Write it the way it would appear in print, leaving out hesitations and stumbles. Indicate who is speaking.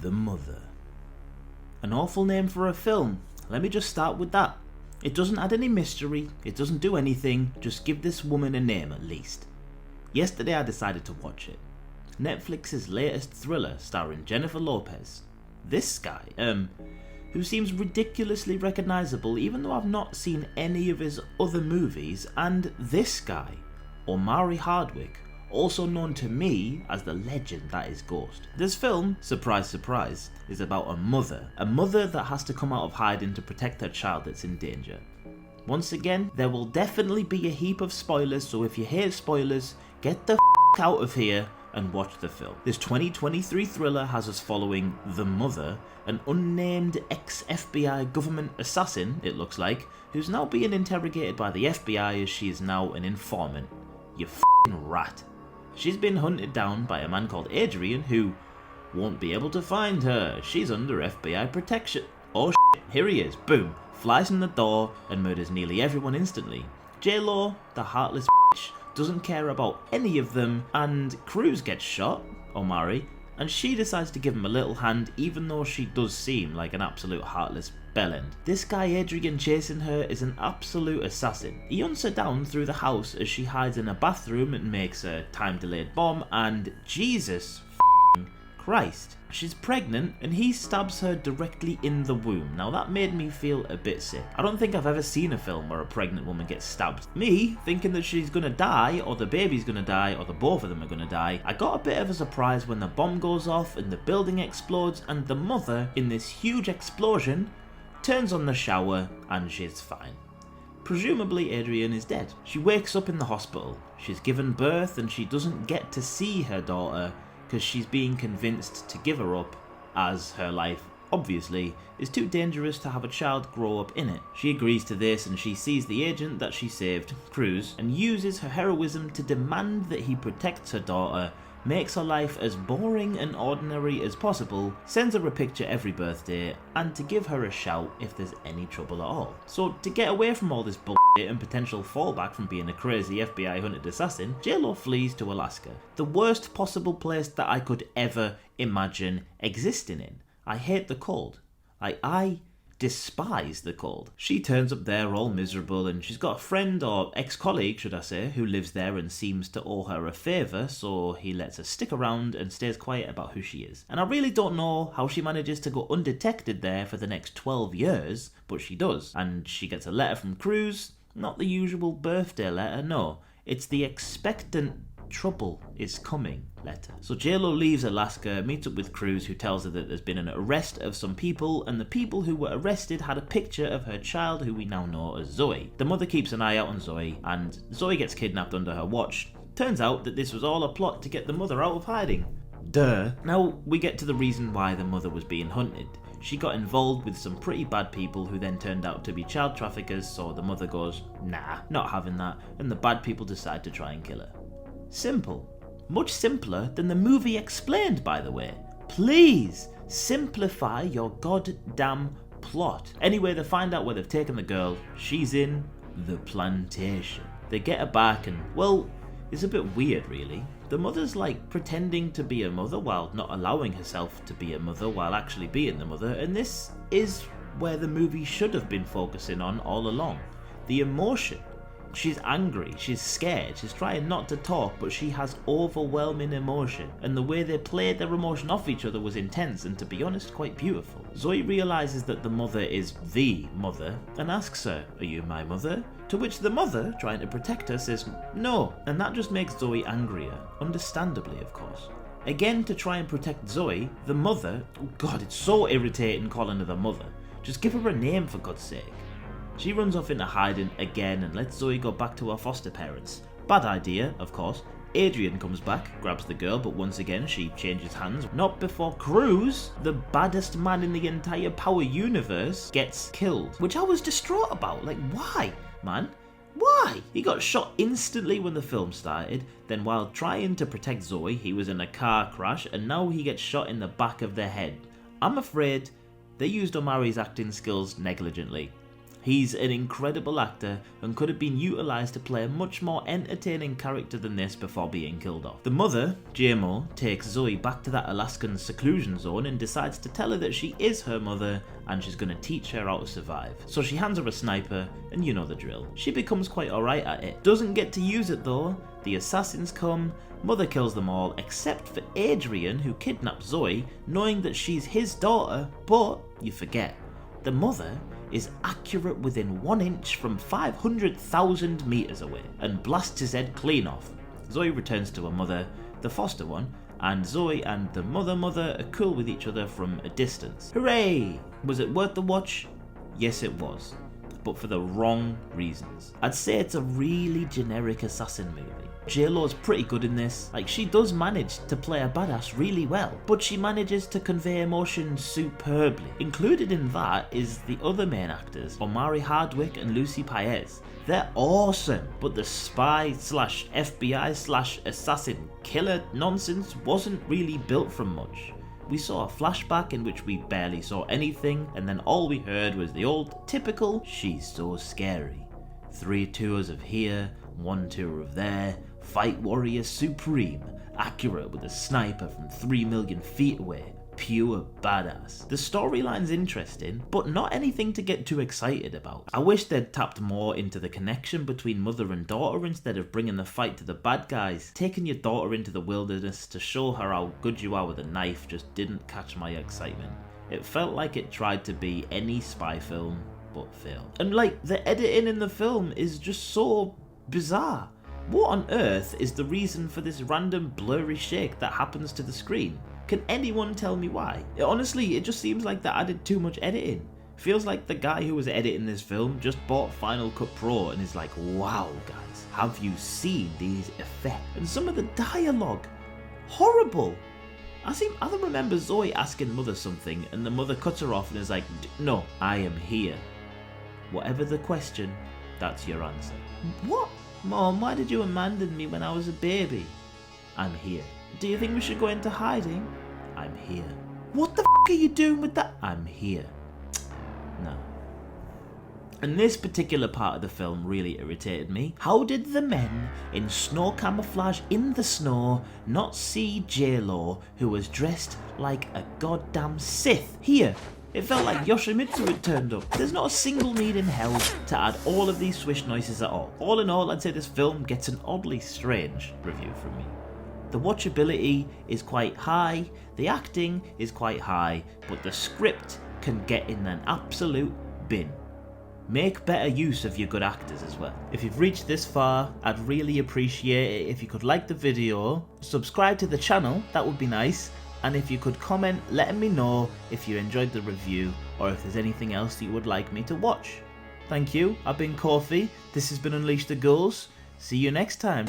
Speaker 1: The Mother. An awful name for a film. Let me just start with that. It doesn't add any mystery, it doesn't do anything, just give this woman a name at least. Yesterday I decided to watch it. Netflix's latest thriller starring Jennifer Lopez. This guy, who seems ridiculously recognisable even though I've not seen any of his other movies, and this guy, Omari Hardwick, also known to me as the legend that is Ghost. This film, surprise surprise, is about a mother that has to come out of hiding to protect her child that's in danger. Once again, there will definitely be a heap of spoilers, so if you hate spoilers, get the out of here and watch the film. This 2023 thriller has us following the mother, an unnamed ex-FBI government assassin, it looks like, who's now being interrogated by the FBI as she is now an informant. You f***ing rat. She's been hunted down by a man called Adrian who won't be able to find her. She's under FBI protection. Oh shit, here he is, boom, flies in the door and murders nearly everyone instantly. J-Lo, the heartless bitch, doesn't care about any of them, and Cruz gets shot, Omari, and she decides to give him a little hand even though she does seem like an absolute heartless bellend. This guy Adrian chasing her is an absolute assassin. He hunts her down through the house as she hides in a bathroom and makes a time-delayed bomb, and Jesus Christ, she's pregnant and he stabs her directly in the womb. Now that made me feel a bit sick. I don't think I've ever seen a film where a pregnant woman gets stabbed. Me thinking that she's gonna die, or the baby's gonna die, or the both of them are gonna die. I got a bit of a surprise when the bomb goes off and the building explodes and the mother, in this huge explosion, turns on the shower and she's fine. Presumably Adrian is dead. She wakes up in the hospital. She's given birth and she doesn't get to see her daughter because she's being convinced to give her up, as her life, obviously, is too dangerous to have a child grow up in it. She agrees to this and she sees the agent that she saved, Cruz, and uses her heroism to demand that he protects her daughter, makes her life as boring and ordinary as possible, sends her a picture every birthday, and to give her a shout if there's any trouble at all. So to get away from all this bullshit and potential fallback from being a crazy FBI hunted assassin, J-Lo flees to Alaska, the worst possible place that I could ever imagine existing in. I hate the cold. I despise the cold. She turns up there all miserable, and she's got a friend, or ex-colleague should I say, who lives there and seems to owe her a favour, so he lets her stick around and stays quiet about who she is. And I really don't know how she manages to go undetected there for the next 12 years, but she does. And she gets a letter from Cruz, not the usual birthday letter, no. It's the expectant trouble is coming letter. So J-Lo leaves Alaska, meets up with Cruz, who tells her that there's been an arrest of some people, and the people who were arrested had a picture of her child, who we now know as Zoe. The mother keeps an eye out on Zoe, and Zoe gets kidnapped under her watch. Turns out that this was all a plot to get the mother out of hiding. Duh. Now we get to the reason why the mother was being hunted. She got involved with some pretty bad people who then turned out to be child traffickers, so the mother goes, nah, not having that, and the bad people decide to try and kill her. Simple. Much simpler than the movie explained, by the way. Please, simplify your goddamn plot. Anyway, they find out where they've taken the girl. She's in the plantation. They get her back and, well, it's a bit weird really. The mother's like pretending to be a mother while not allowing herself to be a mother while actually being the mother, and this is where the movie should have been focusing on all along. The emotion. She's angry, she's scared, she's trying not to talk, but she has overwhelming emotion, and the way they played their emotion off each other was intense and, to be honest, quite beautiful. Zoe realises that the mother is the mother and asks her, "Are you my mother?" To which the mother, trying to protect her, says no, and that just makes Zoe angrier, understandably of course. Again, to try and protect Zoe, the mother, oh god, it's so irritating calling her the mother, just give her a name for God's sake. She runs off into hiding again and lets Zoe go back to her foster parents. Bad idea, of course. Adrian comes back, grabs the girl, but once again she changes hands. Not before Cruz, the baddest man in the entire Power universe, gets killed. Which I was distraught about. Like, why, man? Why? He got shot instantly when the film started, then while trying to protect Zoe, he was in a car crash, and now he gets shot in the back of the head. I'm afraid they used Omari's acting skills negligently. He's an incredible actor and could have been utilised to play a much more entertaining character than this before being killed off. The mother, JMO, takes Zoe back to that Alaskan seclusion zone and decides to tell her that she is her mother and she's going to teach her how to survive. So she hands her a sniper and you know the drill. She becomes quite alright at it. Doesn't get to use it though. The assassins come, Mother kills them all except for Adrian, who kidnaps Zoe knowing that she's his daughter, but you forget, the mother is accurate within 1 inch from 500,000 meters away and blasts his head clean off. Zoe returns to her mother, the foster one, and Zoe and the mother are cool with each other from a distance. Hooray! Was it worth the watch? Yes it was, but for the wrong reasons. I'd say it's a really generic assassin movie. JLo's pretty good in this, like she does manage to play a badass really well, but she manages to convey emotion superbly. Included in that is the other main actors, Omari Hardwick and Lucy Paez. They're awesome, but the spy slash FBI slash assassin killer nonsense wasn't really built from much. We saw a flashback in which we barely saw anything, and then all we heard was the old typical "she's so scary." 3 tours of here, 1 tour of there, fight warrior supreme, accurate with a sniper from 3 million feet away, pure badass. The storyline's interesting, but not anything to get too excited about. I wish they'd tapped more into the connection between mother and daughter instead of bringing the fight to the bad guys. Taking your daughter into the wilderness to show her how good you are with a knife just didn't catch my excitement. It felt like it tried to be any spy film, but failed. And like, the editing in the film is just so bizarre. What on earth is the reason for this random blurry shake that happens to the screen? Can anyone tell me why? Honestly, it just seems like they added too much editing. Feels like the guy who was editing this film just bought Final Cut Pro and is like, wow guys, have you seen these effects? And some of the dialogue, horrible. I remember Zoe asking mother something and the mother cuts her off and is like, no, I am here. Whatever the question, that's your answer. What? Mom, why did you abandon me when I was a baby? I'm here. Do you think we should go into hiding? I'm here. What the f*** are you doing with that? I'm here. No. And this particular part of the film really irritated me. How did the men in snow camouflage in the snow not see JLo, who was dressed like a goddamn Sith? Here. It felt like Yoshimitsu had turned up. There's not a single need in hell to add all of these swish noises at all. All in all, I'd say this film gets an oddly strange review from me. The watchability is quite high, the acting is quite high, but the script can get in an absolute bin. Make better use of your good actors as well. If you've reached this far, I'd really appreciate it if you could like the video, subscribe to the channel, that would be nice, and if you could comment letting me know if you enjoyed the review or if there's anything else that you would like me to watch. Thank you, I've been Kofi, this has been Unleash the Ghouls, see you next time.